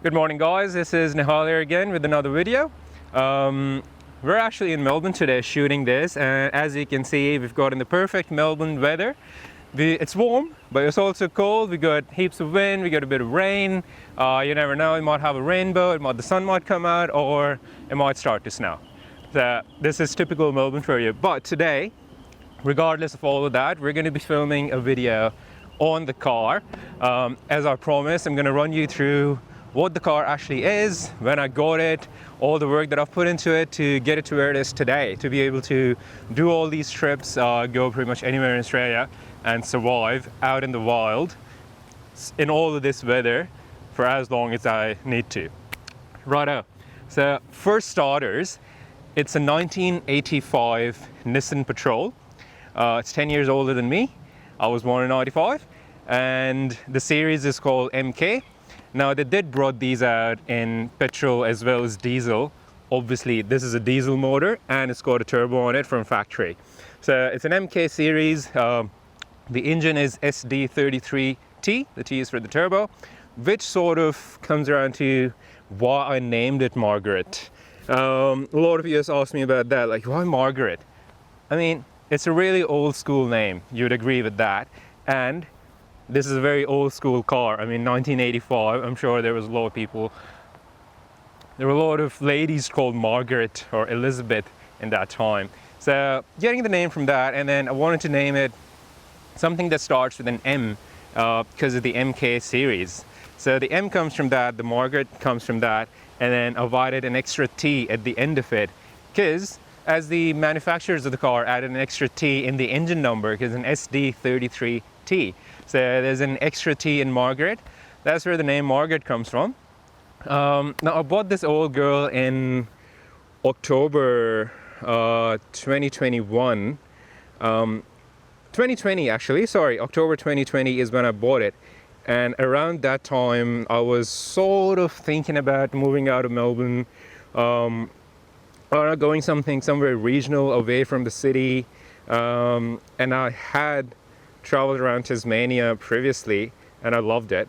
Good morning guys, this is Nihal here again with another video. We're actually in Melbourne today shooting this, and as you can see we've got in the perfect Melbourne weather. It's warm but it's also cold. We got heaps of wind, we got a bit of rain. You never know, it might have a rainbow, the sun might come out, or it might start to snow. So this is typical Melbourne for you. But today, regardless of all of that, we're going to be filming a video on the car. As I promised, I'm going to run you through what the car actually is, when I got it, all the work that I've put into it to get it to where it is today, to be able to do all these trips, go pretty much anywhere in Australia and survive out in the wild in all of this weather for as long as I need to. Righto. So for starters, it's a 1985 Nissan Patrol. It's 10 years older than me. I was born in 95, and the series is called MK. Now they did brought these out in petrol as well as diesel. Obviously this is a diesel motor and it's got a turbo on it from factory. So it's an MK series. The engine is SD33T, the T is for the turbo, which sort of comes around to why I named it Margarett. A lot of you have asked me about that, like why Margarett? I mean, it's a really old school name, you'd agree with that. And this is a very old school car. I mean, 1985, I'm sure there was a lot of people, there were a lot of ladies called Margaret or Elizabeth in that time. So getting the name from that, and then I wanted to name it something that starts with an M because of the MK series. So the M comes from that, the Margaret comes from that, and then I've added an extra T at the end of it because as the manufacturers of the car added an extra T in the engine number because an SD33T. So there's an extra T in Margarett. That's where the name Margarett comes from. Now I bought this old girl in October 2021. 2020 actually, sorry, October 2020 is when I bought it. And around that time I was sort of thinking about moving out of Melbourne, or going somewhere regional away from the city. And I had traveled around Tasmania previously and I loved it.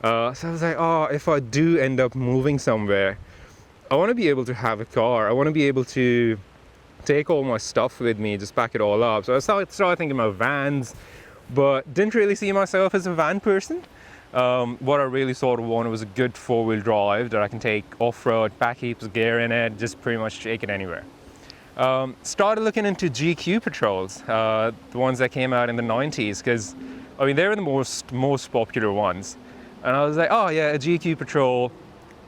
So I was like, oh, if I do end up moving somewhere, I want to be able to have a car. I want to be able to take all my stuff with me, just pack it all up. So I started thinking about vans, but didn't really see myself as a van person. What I really sort of wanted was a good four-wheel drive that I can take off-road, pack heaps of gear in it, just pretty much take it anywhere. Started looking into GQ Patrols, the ones that came out in the 90s, because I mean they were the most popular ones. And I was like, oh yeah, a GQ Patrol,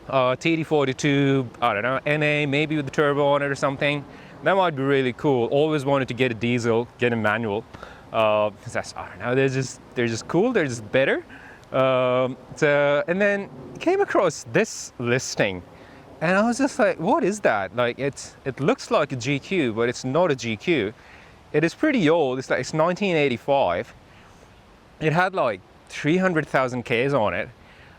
TD42, I don't know, NA, maybe with the turbo on it or something. That might be really cool. Always wanted to get a diesel, get a manual. Because that's, I don't know, they're just cool, they're just better. And then came across this listing. And I was just like, what is that? Like, it looks like a GQ, but it's not a GQ. It is pretty old. It's 1985. It had like 300,000 Ks on it,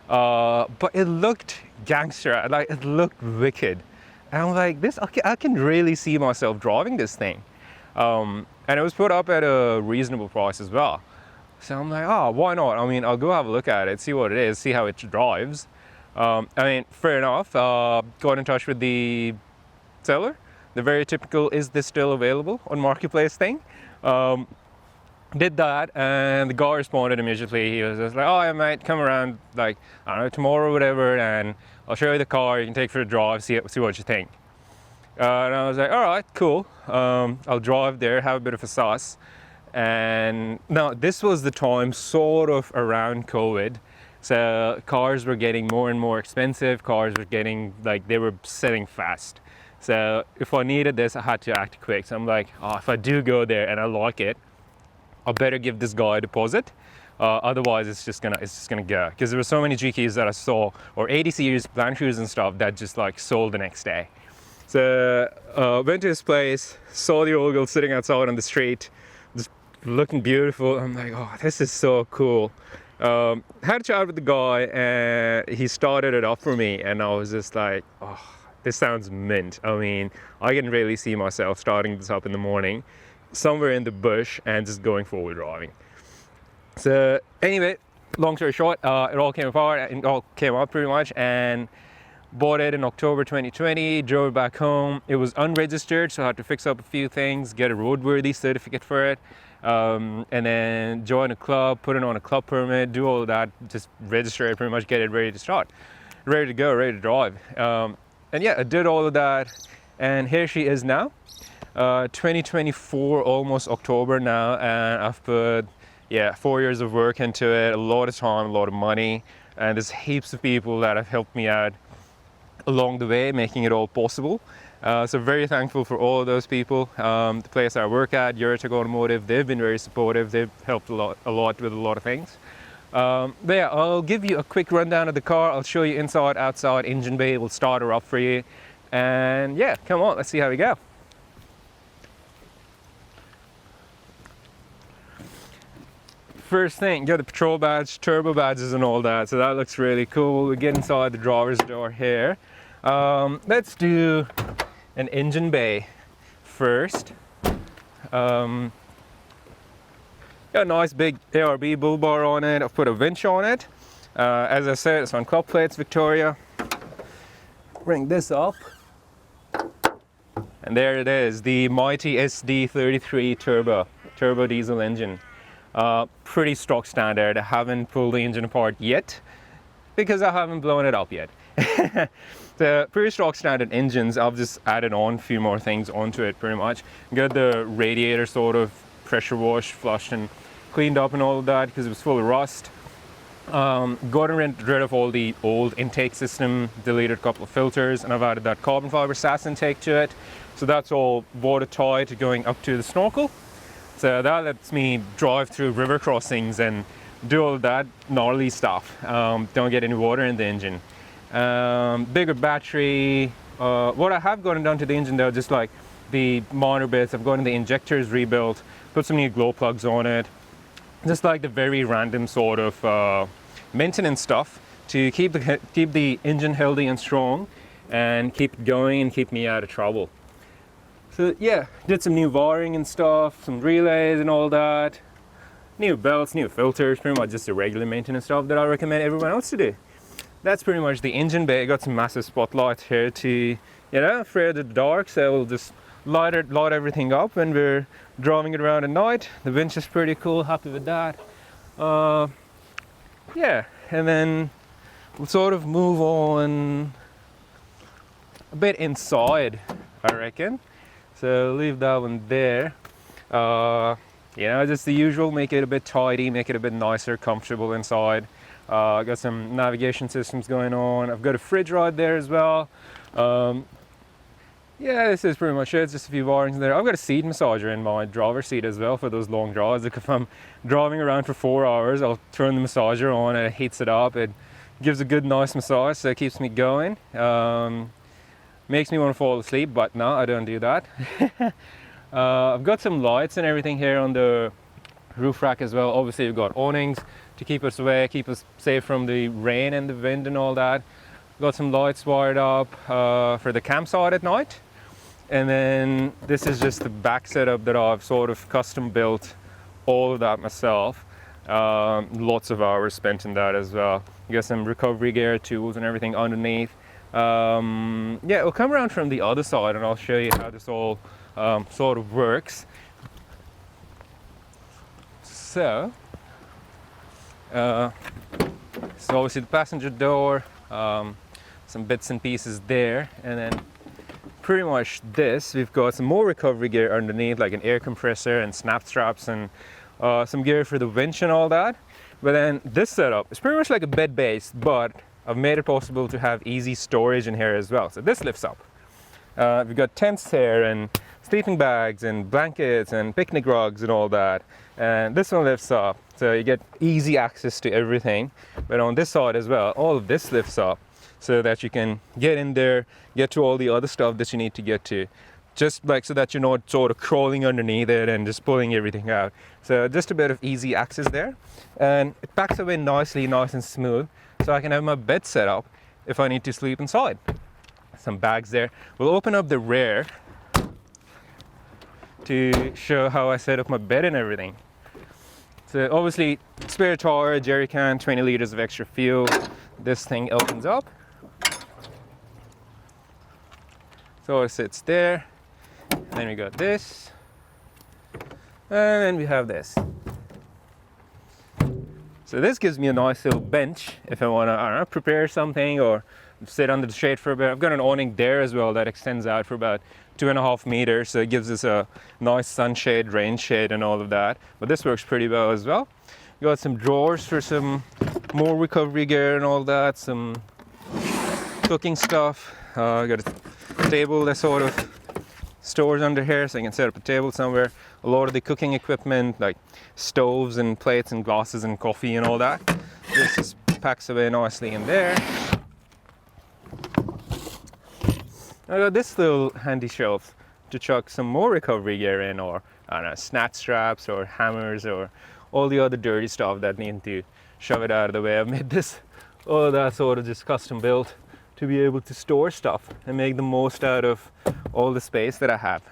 but it looked gangster. Like, it looked wicked. And I'm like, I can really see myself driving this thing. And it was put up at a reasonable price as well. So I'm like, oh, why not? I mean, I'll go have a look at it, see what it is, see how it drives. I mean, fair enough. Got in touch with the seller. The very typical, is this still available on marketplace thing. Did that, and the guy responded immediately. He was just like, oh yeah mate, come around, like, I don't know, tomorrow or whatever, and I'll show you the car, you can take it for a drive, see what you think. And I was like, all right, cool. I'll drive there, have a bit of a sauce. And now this was the time sort of around COVID. So cars were getting more and more expensive. Cars were getting, like, they were selling fast. So if I needed this, I had to act quick. So I'm like, oh, if I do go there and I like it, I better give this guy a deposit. Otherwise it's just gonna go. Because there were so many GKs that I saw, or 80 series Land Cruisers and stuff, that just like sold the next day. So went to his place, saw the old girl sitting outside on the street, just looking beautiful. I'm like, oh, this is so cool. Had a chat with the guy and he started it up for me, and I was just like, oh, this sounds mint. I mean, I can really see myself starting this up in the morning, somewhere in the bush, and just going forward driving. So anyway, long story short, it all came apart, it all came up pretty much, and bought it in October 2020, drove it back home. It was unregistered, so I had to fix up a few things, get a roadworthy certificate for it, and then join a club, put it on a club permit, do all of that, just register it, pretty much get it ready to start, ready to go, ready to drive. And yeah, I did all of that, and here she is now. 2024, almost October now, and I've put 4 years of work into it, a lot of time, a lot of money, and there's heaps of people that have helped me out along the way, making it all possible. So very thankful for all of those people. The place I work at, Eurotech Automotive, they've been very supportive. They've helped a lot with a lot of things. But yeah, I'll give you a quick rundown of the car. I'll show you inside, outside, engine bay. We'll start her up for you. And yeah, come on, let's see how we go. First thing, got the patrol badge, turbo badges and all that, so that looks really cool. We get inside the driver's door here. Let's do an engine bay first. Got a nice big ARB bull bar on it. I've put a winch on it. As I said, it's on club plates, Victoria. Bring this up. And there it is, the mighty SD33 turbo diesel engine. Pretty stock standard. I haven't pulled the engine apart yet because I haven't blown it up yet. The pretty stock standard engines, I've just added on a few more things onto it pretty much. Got the radiator sort of pressure washed, flushed and cleaned up and all of that because it was full of rust. Got rid of all the old intake system, deleted a couple of filters, and I've added that carbon fiber SAS intake to it. So that's all watertight going up to the snorkel. So that lets me drive through river crossings and do all that gnarly stuff. Don't get any water in the engine. Bigger battery. What I have gotten done to the engine though, just like the minor bits, I've gotten the injectors rebuilt, put some new glow plugs on it. Just like the very random sort of maintenance stuff to keep the engine healthy and strong and keep it going and keep me out of trouble. So yeah, did some new wiring and stuff, some relays and all that. New belts, new filters, pretty much just the regular maintenance stuff that I recommend everyone else to do. That's pretty much the engine bay. Got some massive spotlights here to, you know, afraid of the dark, so we'll just light everything up when we're driving it around at night. The winch is pretty cool, happy with that. Yeah, and then we'll sort of move on a bit inside, I reckon. So leave that one there. You know, just the usual, make it a bit tidy, make it a bit nicer, comfortable inside. Got some navigation systems going on. I've got a fridge right there as well. Yeah, this is pretty much it. It's just a few wirings there. I've got a seat massager in my driver's seat as well for those long drives. Like if I'm driving around for 4 hours, I'll turn the massager on and it heats it up. It gives a good, nice massage, so it keeps me going. Makes me want to fall asleep, but no, I don't do that. I've got some lights and everything here on the roof rack as well. Obviously, we've got awnings to keep us away, keep us safe from the rain and the wind and all that. Got some lights wired up for the campsite at night. And then this is just the back setup that I've sort of custom built, all of that myself. Lots of hours spent in that as well. You got some recovery gear, tools and everything underneath. Yeah, we'll come around from the other side and I'll show you how this all sort of works. So obviously the passenger door, some bits and pieces there, and then pretty much this, we've got some more recovery gear underneath, like an air compressor and snap straps and some gear for the winch and all that. But then this setup is pretty much like a bed base, but I've made it possible to have easy storage in here as well. So this lifts up. We've got tents here and sleeping bags and blankets and picnic rugs and all that. And this one lifts up, so you get easy access to everything. But on this side as well, all of this lifts up so that you can get in there, get to all the other stuff that you need to get to. Just like so that you're not sort of crawling underneath it and just pulling everything out. So just a bit of easy access there. And it packs away nicely, nice and smooth, so I can have my bed set up if I need to sleep inside. Some bags there. We'll open up the rear to show how I set up my bed and everything. So obviously spare tire, jerry can, 20 liters of extra fuel. This thing opens up. So it sits there. Then we got this. And then we have this. So this gives me a nice little bench if I want to, I don't know, prepare something or sit under the shade for a bit. I've got an awning there as well that extends out for about 2.5 meters, so it gives us a nice sunshade, rain shade and all of that. But this works pretty well as well. Got some drawers for some more recovery gear and all that, some cooking stuff. Got a table that sort of stores under here, so I can set up a table somewhere. A lot of the cooking equipment like stoves and plates and glasses and coffee and all that, this just packs away nicely in there. I got this little handy shelf to chuck some more recovery gear in, or I don't know, snatch straps or hammers or all the other dirty stuff that need to shove it out of the way. I've made this, all of that sort of just custom built to be able to store stuff and make the most out of all the space that I have.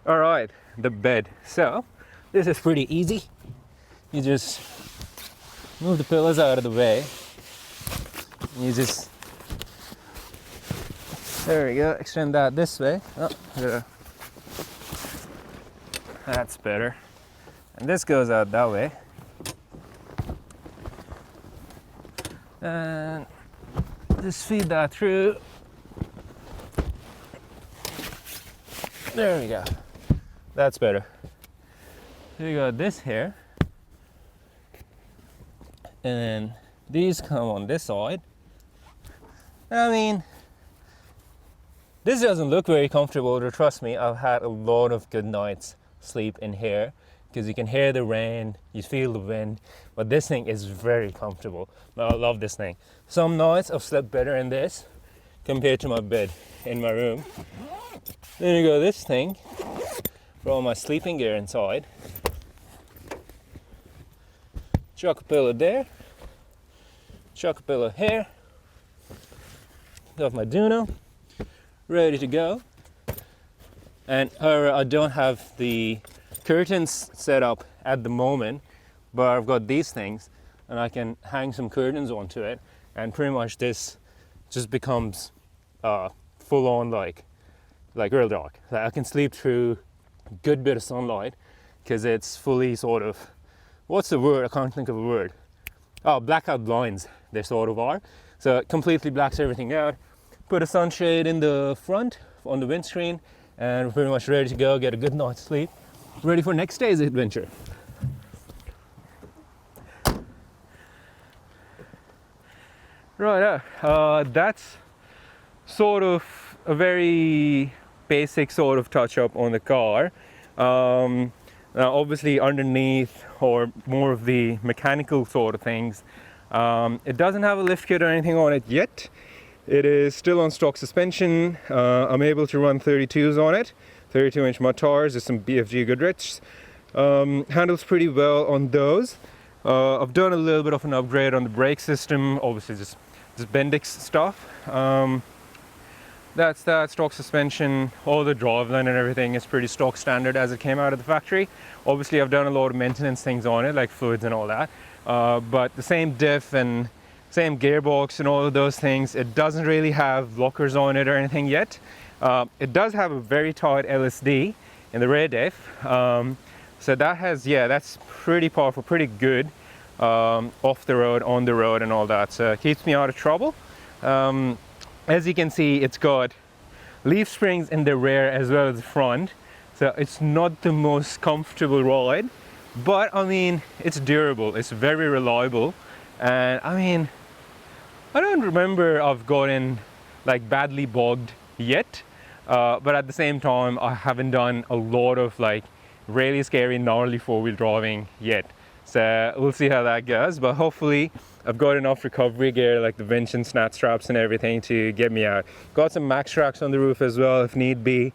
All right, the bed. So this is pretty easy. You just move the pillows out of the way. You just, there we go, extend that this way. Oh, yeah. That's better. And this goes out that way. And just feed that through. There we go. That's better. So you got this here. And then these come on this side. I mean, this doesn't look very comfortable, but trust me, I've had a lot of good nights sleep in here because you can hear the rain, you feel the wind, but this thing is very comfortable. I love this thing. Some nights I've slept better in this compared to my bed in my room. Then you got this thing for all my sleeping gear inside. Chuck a pillow there, chuck a pillow here. Got my Duno ready to go. And however, I don't have the curtains set up at the moment, but I've got these things and I can hang some curtains onto it, and pretty much this just becomes full on like real dark. Like I can sleep through a good bit of sunlight because it's fully sort of, what's the word? I can't think of a word. Oh, blackout blinds, they sort of are. So it completely blacks everything out. Put a sunshade in the front on the windscreen, and we're pretty much ready to go, get a good night's sleep, ready for next day's adventure. Right, that's sort of a very basic sort of touch up on the car. Now obviously underneath, or more of the mechanical sort of things, it doesn't have a lift kit or anything on it yet. It is still on stock suspension. I'm able to run 32s on it, 32-inch mud tires, just some BFG Goodrich. Handles pretty well on those. I've done a little bit of an upgrade on the brake system, obviously just Bendix stuff. That's that, stock suspension, all the driveline and everything is pretty stock standard as it came out of the factory. Obviously I've done a lot of maintenance things on it, like fluids and all that, but the same diff and same gearbox and all of those things. It doesn't really have lockers on it or anything yet. It does have a very tight LSD in the rear diff, so that has, yeah, that's pretty powerful, pretty good off the road, on the road and all that, so it keeps me out of trouble. As you can see, it's got leaf springs in the rear as well as the front, so it's not the most comfortable ride, but I mean, it's durable, it's very reliable, and I mean, I don't remember I've gotten like badly bogged yet, but at the same time I haven't done a lot of like really scary gnarly four-wheel driving yet, so we'll see how that goes. But hopefully I've got enough recovery gear like the winch and snap straps and everything to get me out. Got some max tracks on the roof as well if need be.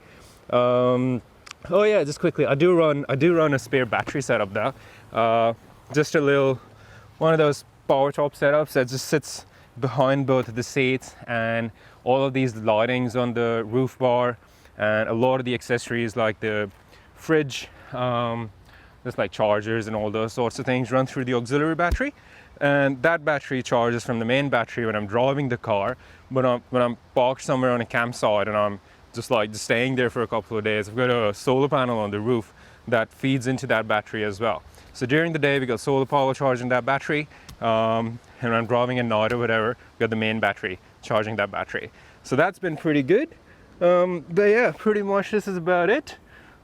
Oh yeah, just quickly, I do run a spare battery setup though, just a little one of those power top setups that just sits behind both of the seats, and all of these lightings on the roof bar, and a lot of the accessories like the fridge, There's like chargers and all those sorts of things run through the auxiliary battery, and that battery charges from the main battery when I'm driving the car. But when I'm parked somewhere on a campsite and I'm just staying there for a couple of days, I've got a solar panel on the roof that feeds into that battery as well. So during the day we got solar power charging that battery, and when I'm driving at night or whatever, we got the main battery charging that battery. So that's been pretty good. But yeah, pretty much this is about it.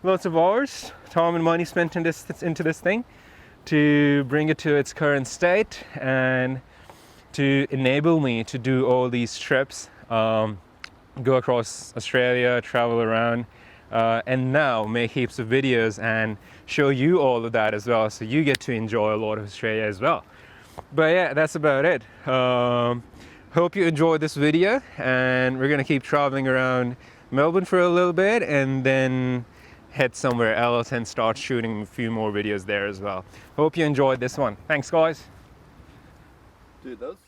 Lots of hours, time and money spent into this thing to bring it to its current state and to enable me to do all these trips, go across Australia, travel around, and now make heaps of videos and show you all of that as well, so you get to enjoy a lot of Australia as well. But yeah, that's about it. Hope you enjoyed this video, and we're gonna keep traveling around Melbourne for a little bit and then head somewhere else and start shooting a few more videos there as well. Hope you enjoyed this one. Thanks guys. Dude, that was